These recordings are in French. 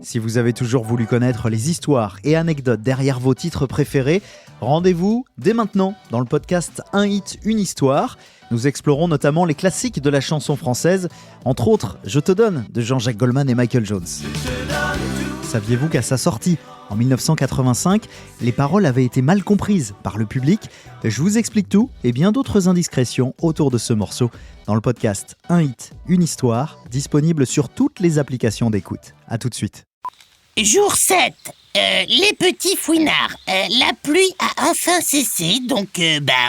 Si vous avez toujours voulu connaître les histoires et anecdotes derrière vos titres préférés, rendez-vous dès maintenant dans le podcast Un hit, une histoire. Nous explorons notamment les classiques de la chanson française, entre autres Je te donne de Jean-Jacques Goldman et Michael Jones. Saviez-vous qu'à sa sortie en 1985, les paroles avaient été mal comprises par le public ? Je vous explique tout et bien d'autres indiscrétions autour de ce morceau dans le podcast Un hit, une histoire, disponible sur toutes les applications d'écoute. À tout de suite. Jour 7. Les petits fouinards. La pluie a enfin cessé, donc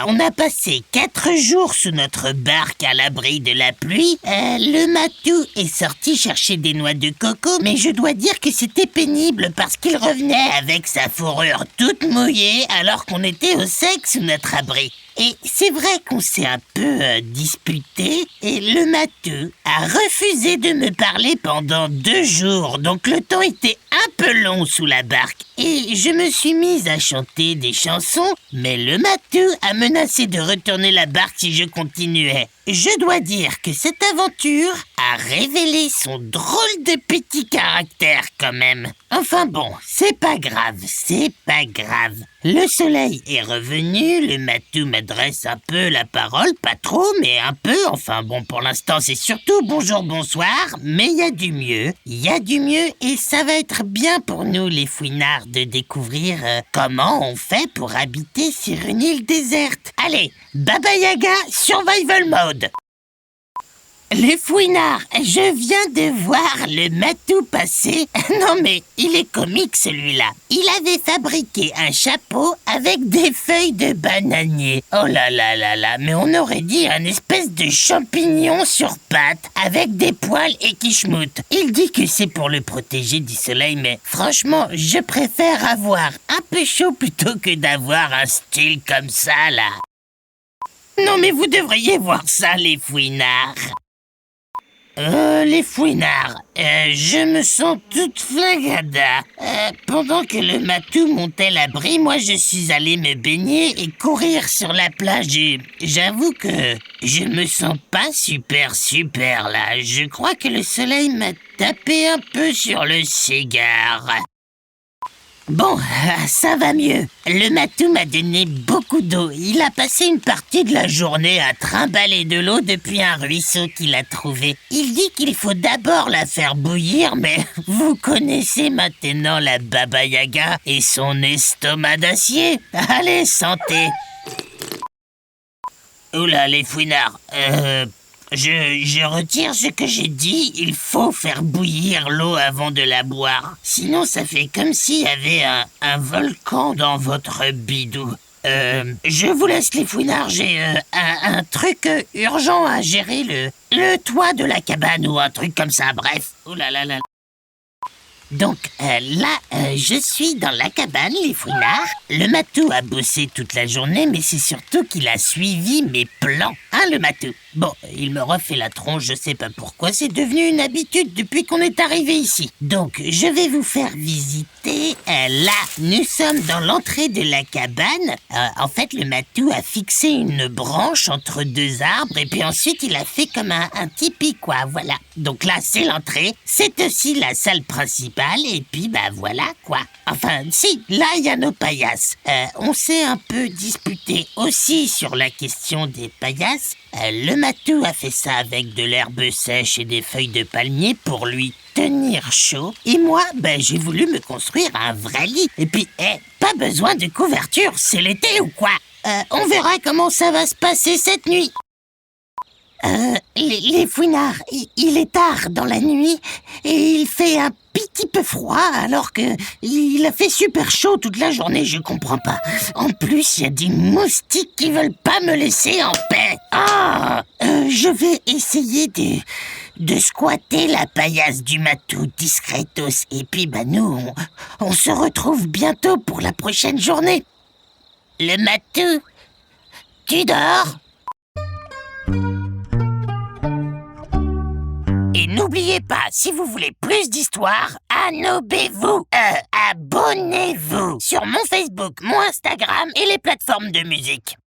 on a passé 4 jours sous notre barque à l'abri de la pluie. Le matou est sorti chercher des noix de coco, mais je dois dire que c'était pénible parce qu'il revenait avec sa fourrure toute mouillée alors qu'on était au sec sous notre abri. Et c'est vrai qu'on s'est un peu disputé et le matou a refusé de me parler pendant 2 jours, donc le temps était un peu long sous la barque. Et je me suis mise à chanter des chansons, mais le matou a menacé de retourner la barque si je continuais. Je dois dire que cette aventure a révélé son drôle de petit caractère quand même. Enfin bon, c'est pas grave. Le soleil est revenu, le matou m'adresse un peu la parole, pas trop, mais un peu. Enfin bon, pour l'instant c'est surtout bonjour, bonsoir, mais il y a du mieux et ça va être bien pour nous les fouinards de découvrir comment on fait pour habiter sur une île déserte. Allez, Baba Yaga Survival Mode. Les fouinards, je viens de voir le matou passer. Non mais, il est comique celui-là. Il avait fabriqué un chapeau avec des feuilles de bananier. Oh là là là là, mais on aurait dit un espèce de champignon sur pattes avec des poils et qui schmoute. Il dit que c'est pour le protéger du soleil, mais franchement, je préfère avoir un peu chaud plutôt que d'avoir un style comme ça là. Non mais vous devriez voir ça les fouinards. Les fouinards, je me sens toute flagada. Pendant que le matou montait l'abri, moi je suis allé me baigner et courir sur la plage et j'avoue que je me sens pas super là. Je crois que le soleil m'a tapé un peu sur le cigare. Bon, ça va mieux. Le matou m'a donné beaucoup d'eau. Il a passé une partie de la journée à trimballer de l'eau depuis un ruisseau qu'il a trouvé. Il dit qu'il faut d'abord la faire bouillir, mais vous connaissez maintenant la Baba Yaga et son estomac d'acier. Allez, santé. Oula, les fouinards, Je retire ce que j'ai dit, il faut faire bouillir l'eau avant de la boire. Sinon, ça fait comme s'il y avait un volcan dans votre bidou. Je vous laisse les fouinards, j'ai un truc urgent à gérer, le toit de la cabane ou un truc comme ça, bref. Oh là là là. Donc je suis dans la cabane, les fouinards. Le matou a bossé toute la journée, mais c'est surtout qu'il a suivi mes plans. Hein, le matou? Bon, il me refait la tronche, je sais pas pourquoi, c'est devenu une habitude depuis qu'on est arrivé ici. Donc, je vais vous faire visiter. Là, nous sommes dans l'entrée de la cabane. En fait, le matou a fixé une branche entre 2 arbres et puis ensuite, il a fait comme un tipi, quoi, voilà. Donc là, c'est l'entrée, c'est aussi la salle principale et puis, voilà, quoi. Enfin, si, là, il y a nos paillasses. On s'est un peu disputé aussi sur la question des paillasses. Le matou a fait ça avec de l'herbe sèche et des feuilles de palmier pour lui tenir chaud. Et moi, j'ai voulu me construire un vrai lit. Et puis, pas besoin de couverture, c'est l'été ou quoi? On verra comment ça va se passer cette nuit. Les fouinards, il est tard dans la nuit et il fait un petit peu froid alors que il a fait super chaud toute la journée, je comprends pas. En plus, il y a des moustiques qui veulent pas me laisser en paix. Je vais essayer de squatter la paillasse du matou discretos et puis nous, on se retrouve bientôt pour la prochaine journée. Le matou, tu dors? Et n'oubliez pas, si vous voulez plus d'histoires, abonnez-vous sur mon Facebook, mon Instagram et les plateformes de musique.